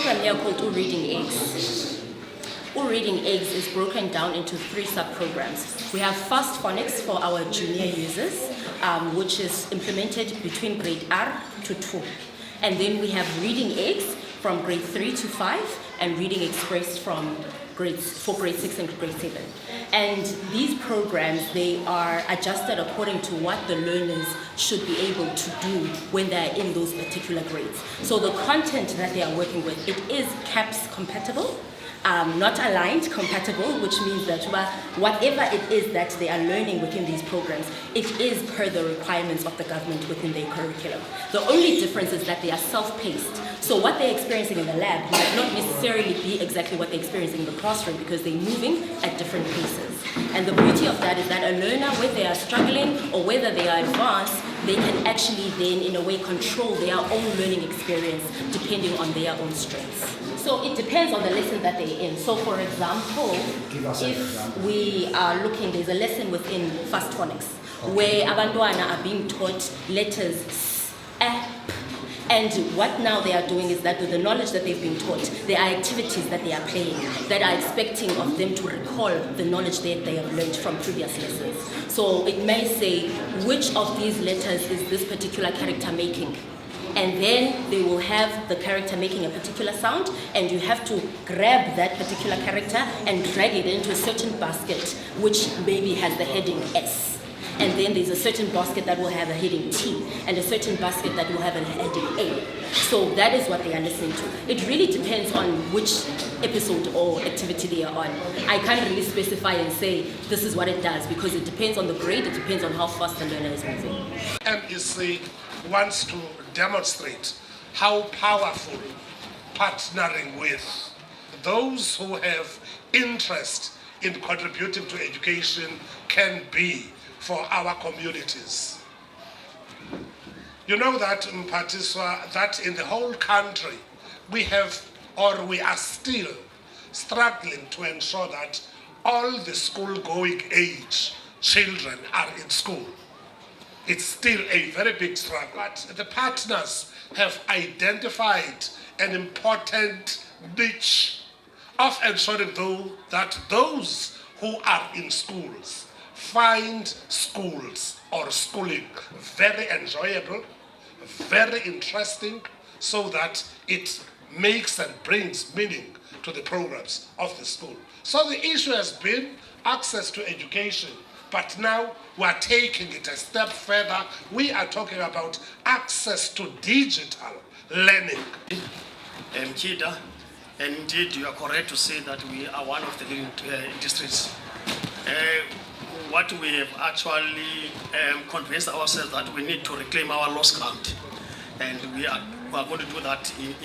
program here called Reading Eggs. Reading Eggs is broken down into 3 sub-programs. We have Fast Phonics for our junior users, which is implemented between grade R to 2. And then we have Reading Eggs from grade 3 to 5 and Reading Express for grade 6 and grade 7. And these programs, they are adjusted according to what the learners should be able to do when they're in those particular grades. So the content that they are working with, it is CAPS compatible, not aligned compatible, which means that whatever it is that they are learning within these programs, it is per the requirements of the government within their curriculum. The only difference is that they are self-paced. So what they're experiencing in the lab might not necessarily be exactly what they're experiencing in the classroom because they're moving at different paces. And the beauty of that is that a learner, whether they are struggling or whether they are advanced, they can actually then in a way control their own learning experience depending on their own strengths. So it depends on the lesson that they're in. So for example, if we are looking, there's a lesson within Fast Phonics where abantwana are being taught letters S, A, P. And what now they are doing is that with the knowledge that they've been taught, there are activities that they are playing that are expecting of them to recall the knowledge that they have learned from previous lessons. So it may say, which of these letters is this particular character making? And then they will have the character making a particular sound, and you have to grab that particular character and drag it into a certain basket, which maybe has the heading S. And then there's a certain basket that will have a heading T, and a certain basket that will have a heading A. So that is what they are listening to. It really depends on which episode or activity they are on. I can't really specify and say this is what it does because it depends on the grade, it depends on how fast the learner is moving. MEC wants to demonstrate how powerful partnering with those who have interest in contributing to education can be for our communities. You know that Mpatiswa, that in the whole country we have, or we are still struggling to ensure that all the school-going age children are in school. It's still a very big struggle. But the partners have identified an important niche of ensuring that those who are in schools find schools or schooling very enjoyable, very interesting, so that it makes and brings meaning to the programs of the school. So the issue has been access to education, but now we're taking it a step further. We are talking about access to digital learning. Kida, and indeed you are correct to say that we are one of the leading districts. What we have actually convinced ourselves that we need to reclaim our lost ground, and we are going to do that in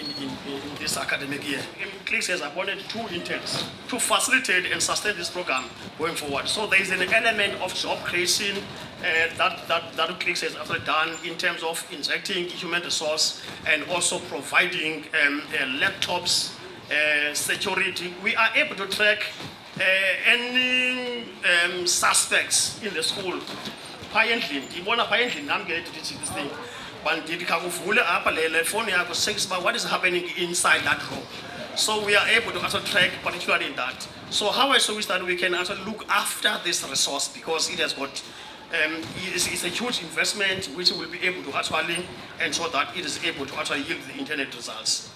this academic year. EQUULENI has appointed 2 interns to facilitate and sustain this program going forward. So there is an element of job creation that EQUULENI has actually done in terms of injecting human resource and also providing laptops, security. We are able to track any suspects in the school. Apparently, this thing. What is happening inside that room? So we are able to also track particularly in that. So how I wish that we can also look after this resource because it has got it's a huge investment which will be able to actually ensure that it is able to actually yield the internet results.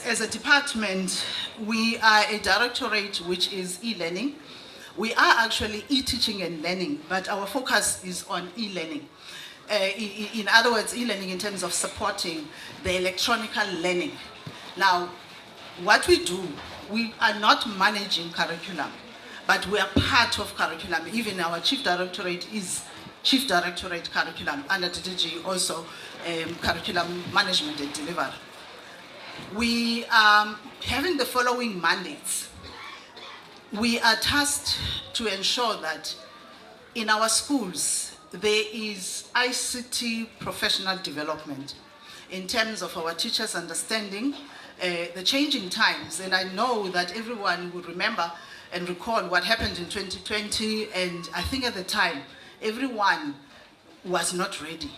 As a department, we are a directorate which is e-learning. We are actually e-teaching and learning, but our focus is on e-learning. In other words, e-learning in terms of supporting the electronic learning. Now, what we do, we are not managing curriculum, but we are part of curriculum. Even our chief directorate is Chief Directorate Curriculum, under DDG also Curriculum Management and Delivery. We are having the following mandates. We are tasked to ensure that in our schools, there is ICT professional development in terms of our teachers understanding the changing times. And I know that everyone would remember and recall what happened in 2020. And I think at the time, everyone was not ready.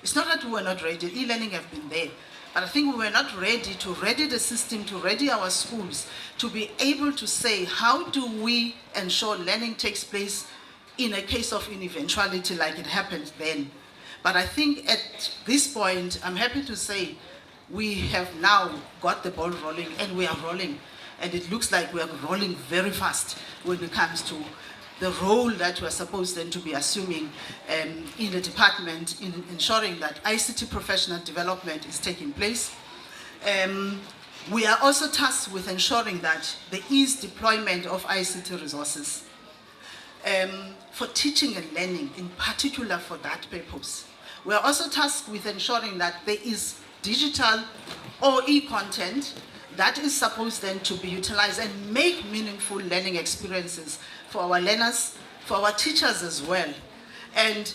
It's not that we were not ready. E-learning have been there. But I think we were not ready to ready the system, to ready our schools, to be able to say, how do we ensure learning takes place in a case of an eventuality like it happened then. But I think at this point, I'm happy to say we have now got the ball rolling, and we are rolling. And it looks like we are rolling very fast when it comes to the role that we're supposed then to be assuming in the department in ensuring that ICT professional development is taking place. We are also tasked with ensuring that there is deployment of ICT resources for teaching and learning, in particular for that purpose. We are also tasked with ensuring that there is digital or e-content that is supposed then to be utilized and make meaningful learning experiences for our learners, for our teachers as well, and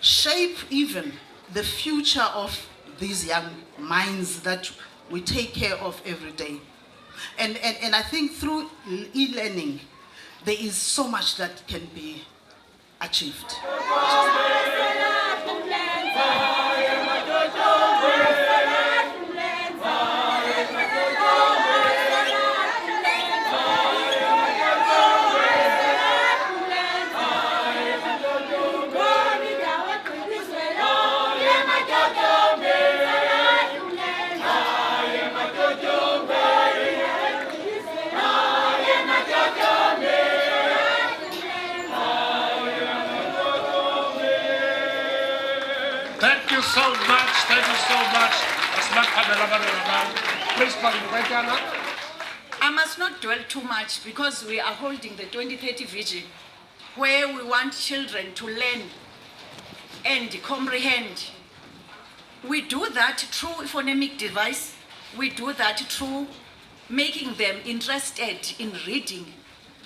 shape even the future of these young minds that we take care of every day. And I think through e-learning, there is so much that can be achieved. Thank you so much. Thank you so much. Please, I must not dwell too much because we are holding the 2030 vision where we want children to learn and comprehend. We do that through phonemic device. We do that through making them interested in reading.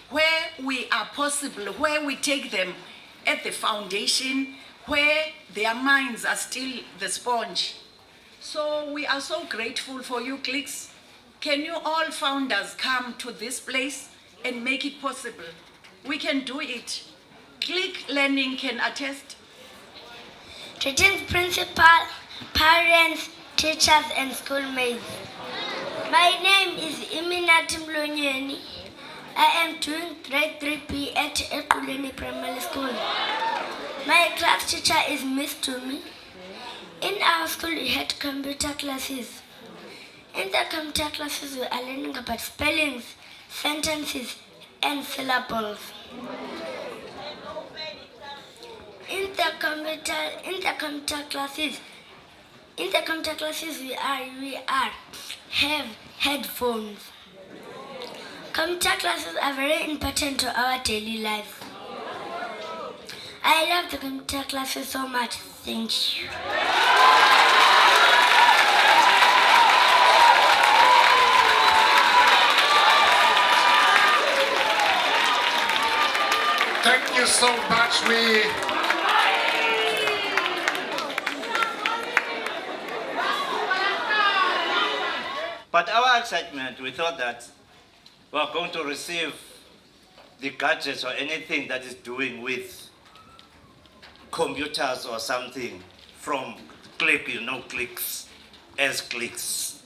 Where we are possible, where we take them at the foundation, where their minds are still the sponge. So we are so grateful for you, Clicks. Can you all founders come to this place and make it possible? We can do it. Click Learning can attest. Greetings, principal, parents, teachers, and schoolmates. My name is Iminati Mlonyeni. I am doing grade 3B at EQUULENI Primary School. My class teacher is Miss Tumi. In our school, we had computer classes. In the computer classes, we are learning about spellings, sentences, and syllables. In the computer classes, we have headphones. Computer classes are very important to our daily life. I love the computer classes so much. Thank you. Thank you so much. But our excitement, we thought that we are going to receive the gadgets or anything that is doing with computers or something from Click, Clicks, as Clicks.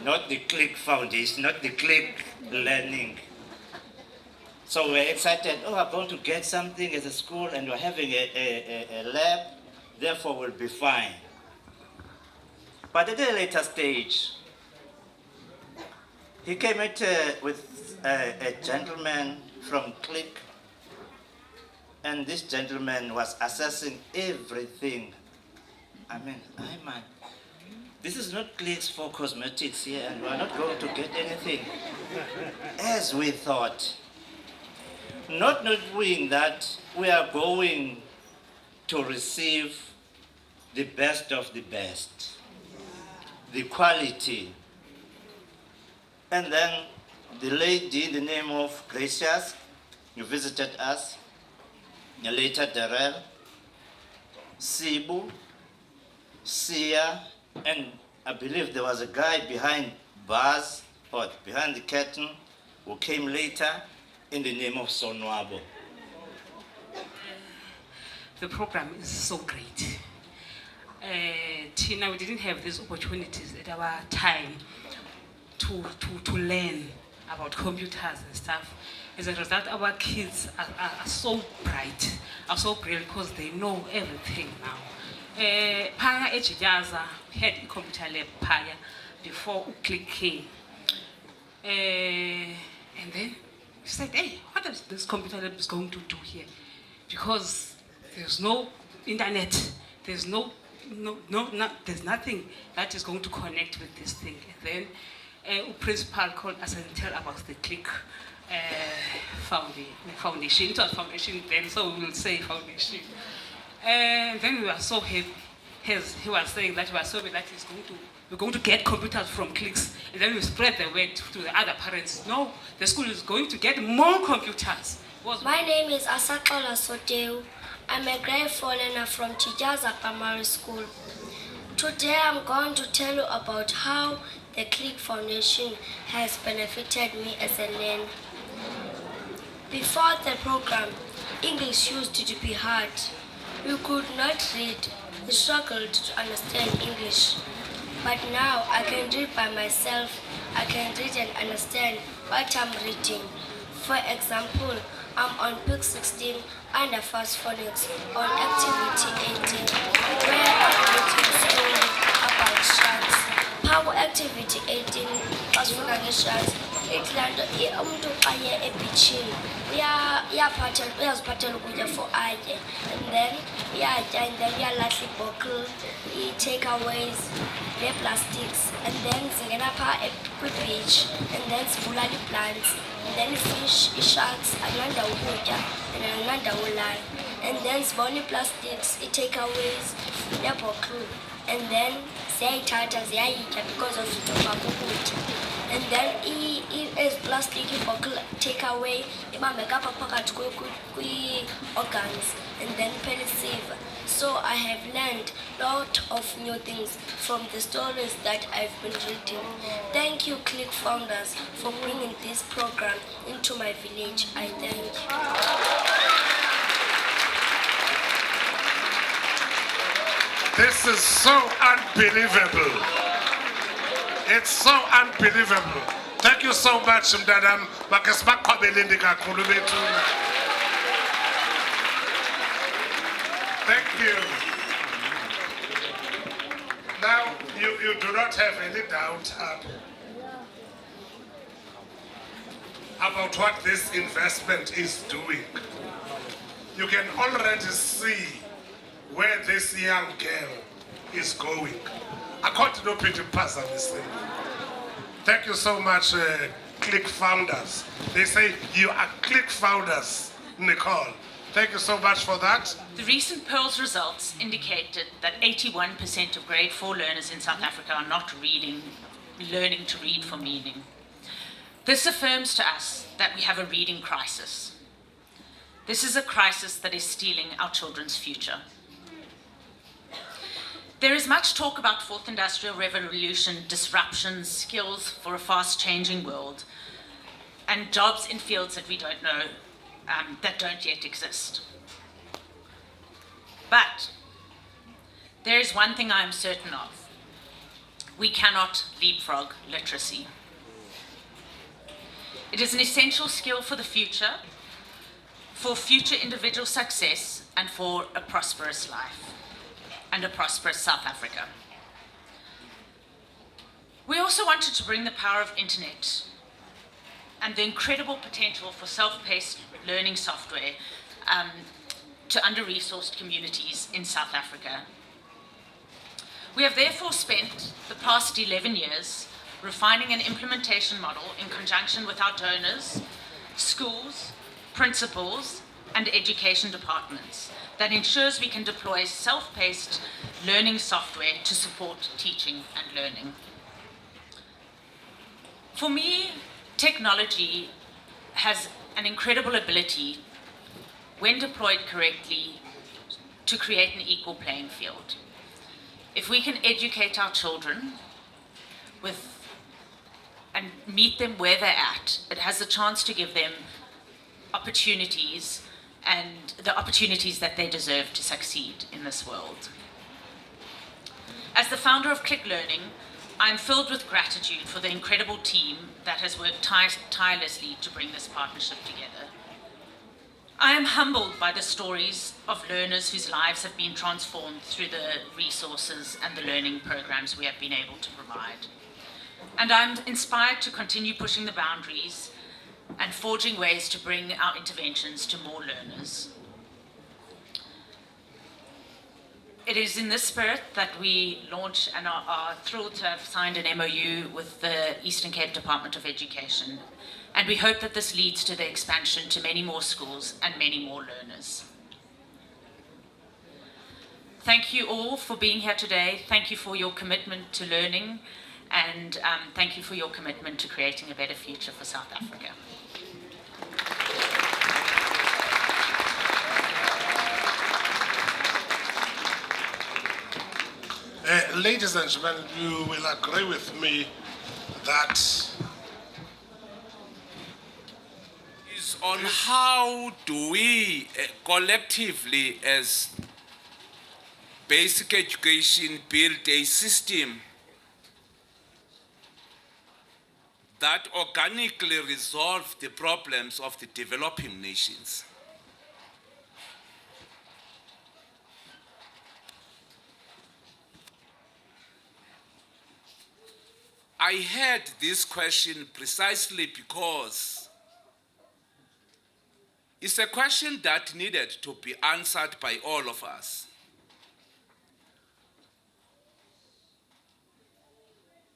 Not the Click Foundation, not the Click Learning. So we're excited, we're going to get something as a school and we're having a lab, therefore we'll be fine. But at a later stage, he came with a gentleman from Click, and this gentleman was assessing everything. I mean, this is not Clicks for cosmetics here, and we're not going to get anything as we thought. Not knowing that we are going to receive the best of the best, the quality. And then the lady in the name of Gracious, you visited us, and later Darrell, Sibu, Sia, and I believe there was a guy behind bars or behind the curtain who came later in the name of Sonwabo. The program is so great. Tina, we didn't have these opportunities at our time to learn about computers and stuff. As a result, our kids are so bright, are so brilliant because they know everything now. Paya Echijaza had a computer lab Paya before Click came. And then we said, hey, what is this computer lab is going to do here? Because there's no internet, there's there's nothing that is going to connect with this thing. And then a principal called us and tell about the Click foundation. It was foundation then, so we will say foundation. And then we were so happy. He was saying that we were so happy that we're going to get computers from Clicks. And then we spread the word to the other parents. No, the school is going to get more computers. My name is Asatola Soteu. I'm a grade 4 learner from Chijaza Primary School. Today I'm going to tell you about how the Click Foundation has benefited me as a learner. Before the program, English used to be hard. We could not read. We struggled to understand English. But now I can read by myself. I can read and understand what I'm reading. For example, I'm on Book 16 under Fast Phonics on Activity 18, where I'm reading a story about sharks. Power Activity 18, Fast Phonics sharks. Itlando umuntu aye ebeachini uyaziphathela ukutya for atye, and then iyatya, and then uyalahla ibhokile, i-takeaways nee-plastics, and then zingena phaa kwi-beach, and then zibulala ii-plants, and then i-fish, i-sharks akunandawo ukutya and akunandawo ulala, and then zibona ii-plastics, i-takeaways neebhokile, and then ziyayithatha ziyayitya because of intobakho ukutya. And then as plastic bottle take away organs, and then penicillin. So I have learned a lot of new things from the stories that I've been reading. Thank you, Click founders, for bringing this program into my village. I thank you. This is so unbelievable. It's so unbelievable. Thank you so much, Mdantsane. Thank you. Now, you do not have any doubt about what this investment is doing. You can already see where this young girl is going. According to Peter Pastor, thank you so much, Click founders. They say you are Click founders, Nicole. Thank you so much for that. The recent Pearls results indicated that 81% of grade 4 learners in South Africa are not learning to read for meaning. This affirms to us that we have a reading crisis. This is a crisis that is stealing our children's future. There is much talk about fourth industrial revolution, disruption, skills for a fast-changing world, and jobs in fields that we don't know, that don't yet exist. But there is one thing I am certain of. We cannot leapfrog literacy. It is an essential skill for the future, for future individual success, and for a prosperous life and a prosperous South Africa. We also wanted to bring the power of internet and the incredible potential for self-paced learning software to under-resourced communities in South Africa. We have therefore spent the past 11 years refining an implementation model in conjunction with our donors, schools, principals, and education departments that ensures we can deploy self-paced learning software to support teaching and learning. For me, technology has an incredible ability, when deployed correctly, to create an equal playing field. If we can educate our children and meet them where they're at, it has the chance to give them opportunities and the opportunities that they deserve to succeed in this world. As the founder of Click Learning, I'm filled with gratitude for the incredible team that has worked tirelessly to bring this partnership together. I am humbled by the stories of learners whose lives have been transformed through the resources and the learning programs we have been able to provide. And I'm inspired to continue pushing the boundaries and forging ways to bring our interventions to more learners. It is in this spirit that we launch and are thrilled to have signed an MOU with the Eastern Cape Department of Education. And we hope that this leads to the expansion to many more schools and many more learners. Thank you all for being here today. Thank you for your commitment to learning, and thank you for your commitment to creating a better future for South Africa. Ladies and gentlemen, you will agree with me that is on how do we collectively as basic education build a system that organically resolve the problems of the developing nations. I had this question precisely because it's a question that needed to be answered by all of us.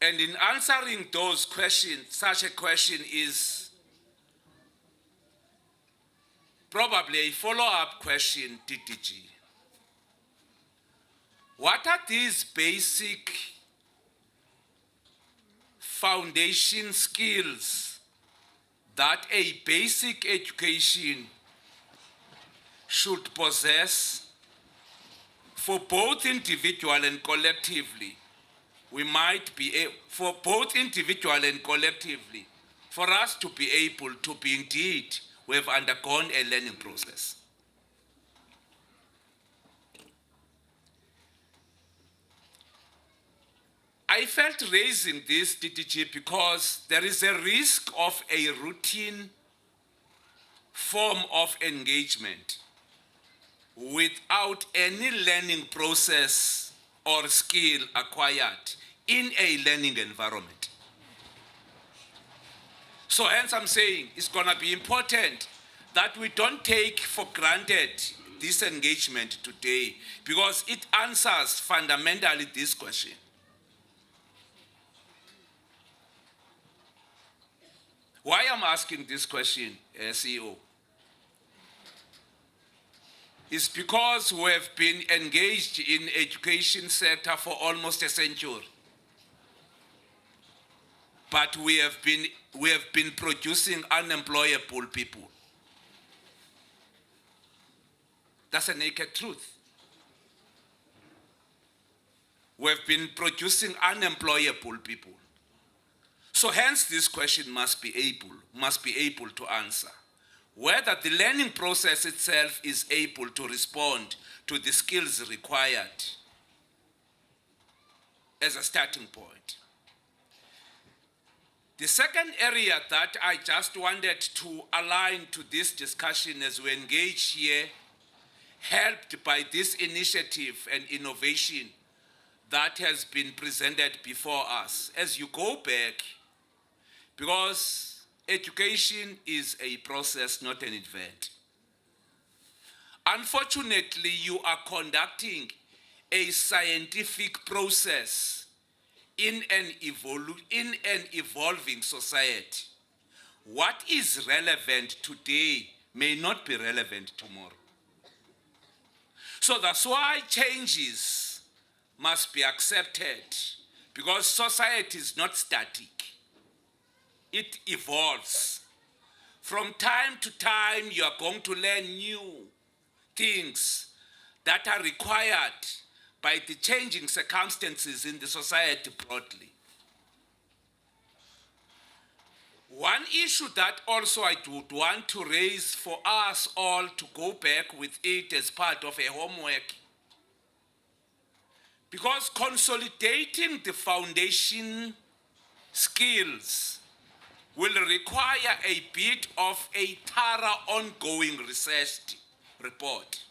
And in answering those questions, such a question is probably a follow-up question, DDG. What are these basic foundation skills that a basic education should possess for both individual and collectively? We might be, for both individual and collectively, for us to be able to be indeed, we have undergone a learning process. I felt raising this, DDG, because there is a risk of a routine form of engagement without any learning process or skill acquired in a learning environment. So hence I'm saying it's going to be important that we don't take for granted this engagement today, because it answers fundamentally this question. Why I'm asking this question, CEO, is because we have been engaged in education sector for almost a century. But we have been producing unemployable people. That's a naked truth. We have been producing unemployable people. So hence this question must be able to answer whether the learning process itself is able to respond to the skills required as a starting point. The second area that I just wanted to align to this discussion as we engage here, helped by this initiative and innovation that has been presented before us. As you go back, because education is a process, not an event. Unfortunately, you are conducting a scientific process in an evolving society. What is relevant today may not be relevant tomorrow. So that's why changes must be accepted, because society is not static. It evolves. From time to time, you are going to learn new things that are required by the changing circumstances in the society broadly. One issue that also I would want to raise for us all to go back with it as part of a homework, because consolidating the foundation skills will require a bit of a thorough ongoing research report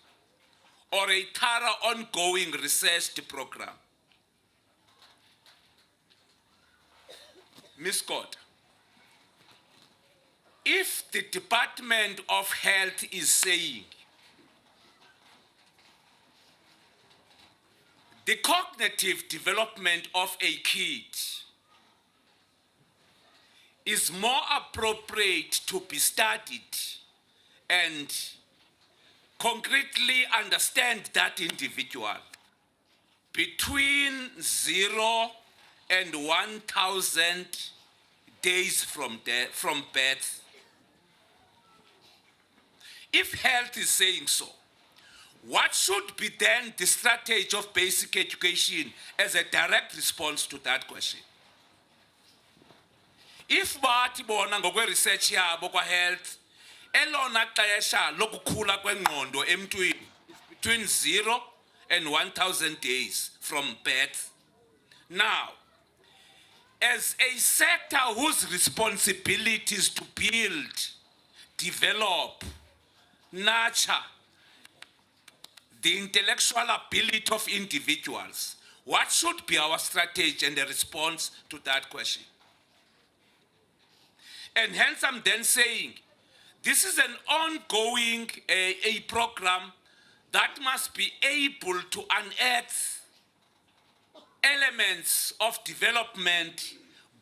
or a thorough ongoing research program. Ms. Scott, if the Department of Health is saying the cognitive development of a kid is more appropriate to be studied and concretely understand that individual between 0 and 1,000 days from birth. If health is saying so, what should be then the strategy of basic education as a direct response to that question? If bathi bona ngokwe-research yabo kwa-health, elona xesha lokukhula kwengqondo emntwini is between 0 and 1,000 days from birth. Now, as a sector whose responsibility is to build, develop, nurture the intellectual ability of individuals, what should be our strategy and the response to that question? And hence I'm then saying, this is an ongoing a program that must be able to unearth elements of development,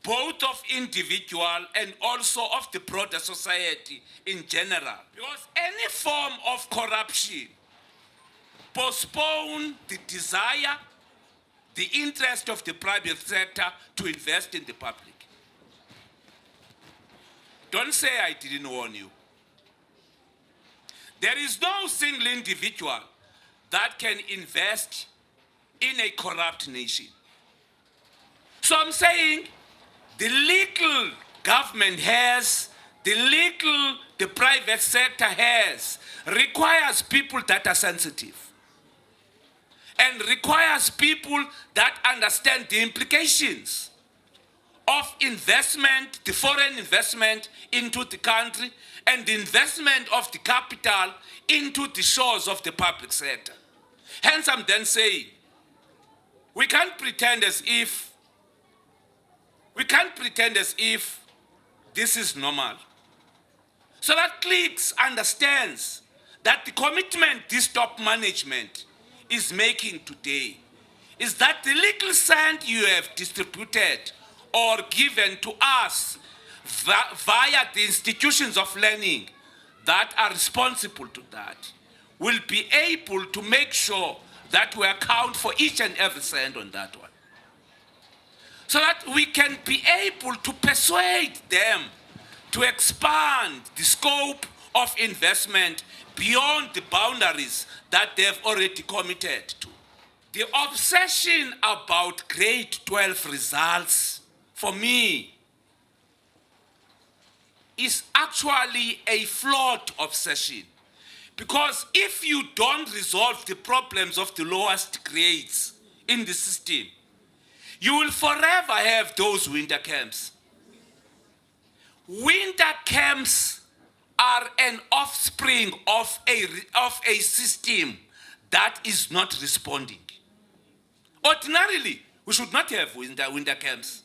both of individual and also of the broader society in general. Because any form of corruption postpone the desire, the interest of the private sector to invest in the public. Don't say I didn't warn you. There is no single individual that can invest in a corrupt nation. So I'm saying the legal government has, the private sector has, requires people that are sensitive and requires people that understand the implications of investment, the foreign investment into the country, and the investment of the capital into the shores of the public sector. Hence, I'm then saying, we can't pretend as if this is normal. So that CLICS understands that the commitment this top management is making today is that the little sand you have distributed or given to us via the institutions of learning that are responsible to that will be able to make sure that we account for each and every cent on that one. So that we can be able to persuade them to expand the scope of investment beyond the boundaries that they've already committed to. The obsession about grade 12 results, for me, is actually a flawed obsession. Because if you don't resolve the problems of the lowest grades in the system, you will forever have those winter camps. Winter camps are an offspring of a system that is not responding. Ordinarily, we should not have winter camps.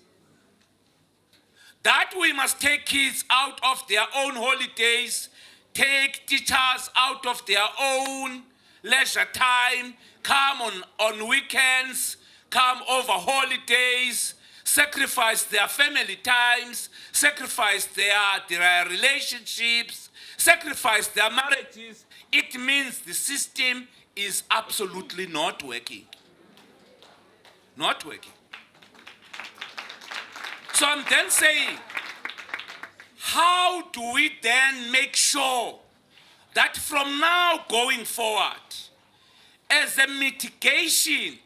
That we must take kids out of their own holidays, take teachers out of their own leisure time, come on weekends, come over holidays, sacrifice their family times, sacrifice their relationships, sacrifice their marriages. It means the system is absolutely not working. Not working. So I'm then saying, how do we then make sure that from now going forward, as a mitigation,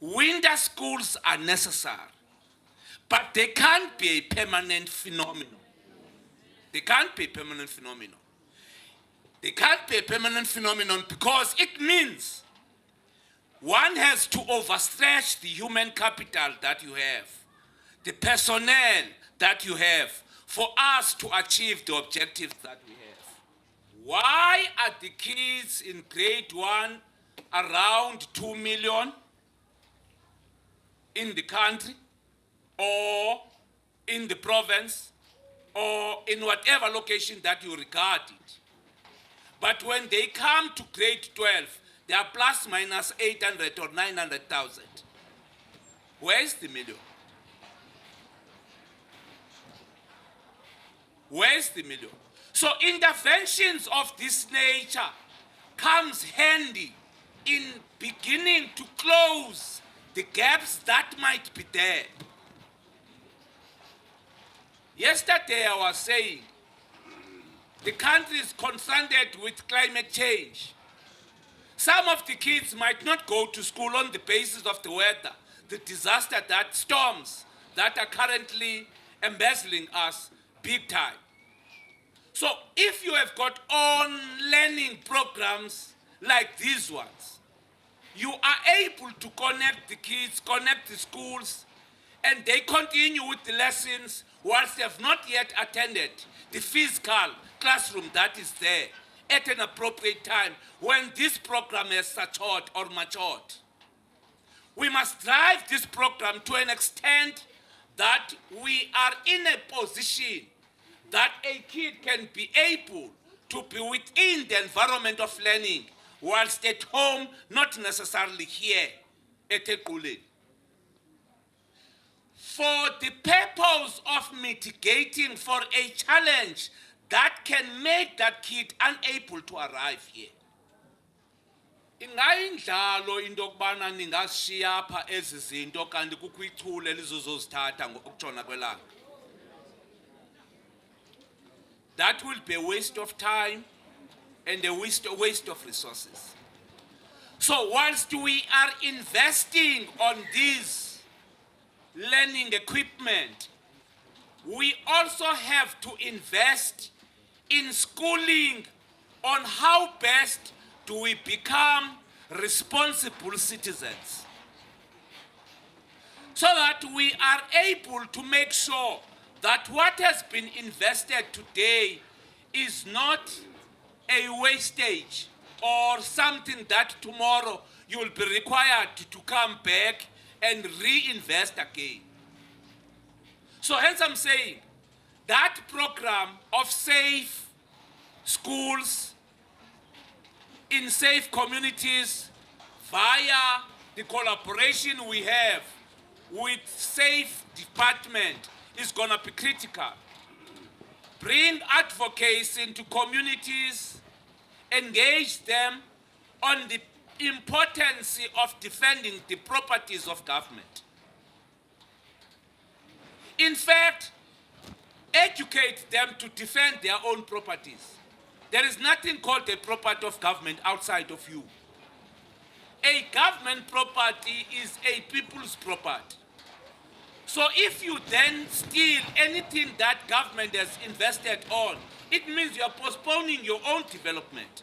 winter schools are necessary, but they can't be a permanent phenomenon. They can't be a permanent phenomenon. They can't be a permanent phenomenon because it means one has to overstretch the human capital that you have, the personnel that you have, for us to achieve the objectives that we have. Why are the kids in grade 1 around 2 million in the country or in the province or in whatever location that you regard it? But when they come to grade 12, they are plus minus 800 or 900,000. Where's the million? Where's the million? So interventions of this nature comes handy in beginning to close the gaps that might be there. Yesterday I was saying the country is confronted with climate change. Some of the kids might not go to school on the basis of the weather, the disaster, that storms that are currently embezzling us big time. So if you have got on-learning programs like these ones, you are able to connect the kids, connect the schools, and they continue with the lessons whilst they have not yet attended the physical classroom that is there at an appropriate time when this program has matured or matured. We must drive this program to an extent that we are in a position that a kid can be able to be within the environment of learning whilst at home, not necessarily here at EQUULENI. For the purpose of mitigating for a challenge that can make that kid unable to arrive here. Ingayindlalo into yokubana ningashiya apha ezi zinto kanti kukho ichule elizozozithatha ngokutshona kwelanga. That will be a waste of time and a waste of resources. So whilst we are investing on these learning equipment, we also have to invest in schooling on how best do we become responsible citizens, so that we are able to make sure that what has been invested today is not a wastage or something that tomorrow you will be required to come back and reinvest again. So hence I'm saying that program of safe schools in safe communities via the collaboration we have with safe department is going to be critical. Bring advocates into communities, engage them on the importance of defending the properties of government. In fact, educate them to defend their own properties. There is nothing called a property of government outside of you. A government property is a people's property. So if you then steal anything that government has invested on, it means you are postponing your own development.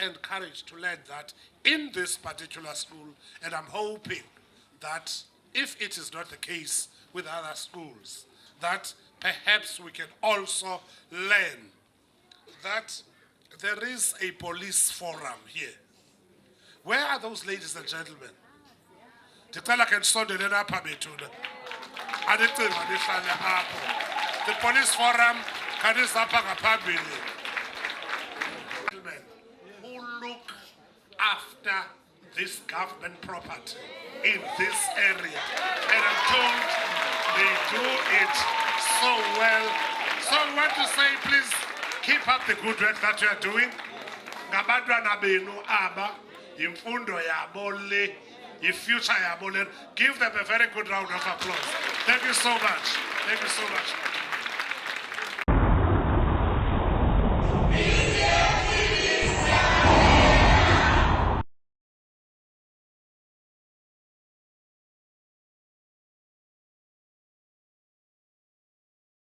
Encouraged to learn that in this particular school, and I'm hoping that if it is not the case with other schools, that perhaps we can also learn that there is a police forum here. Where are those ladies and gentlemen? Ndicela ke ndisondeleni apha bethuna. Andicinga nihlale apho. The police forum khanisapha ngaphambili. Who look after this government property in this area. And I'm told they do it so well. So I want to say, please keep up the good work that you are doing. Ngabantwana benu aba, imfundo yabo le, ifuture yabo le. Give them a very good round of applause. Thank you so much. Thank you so much.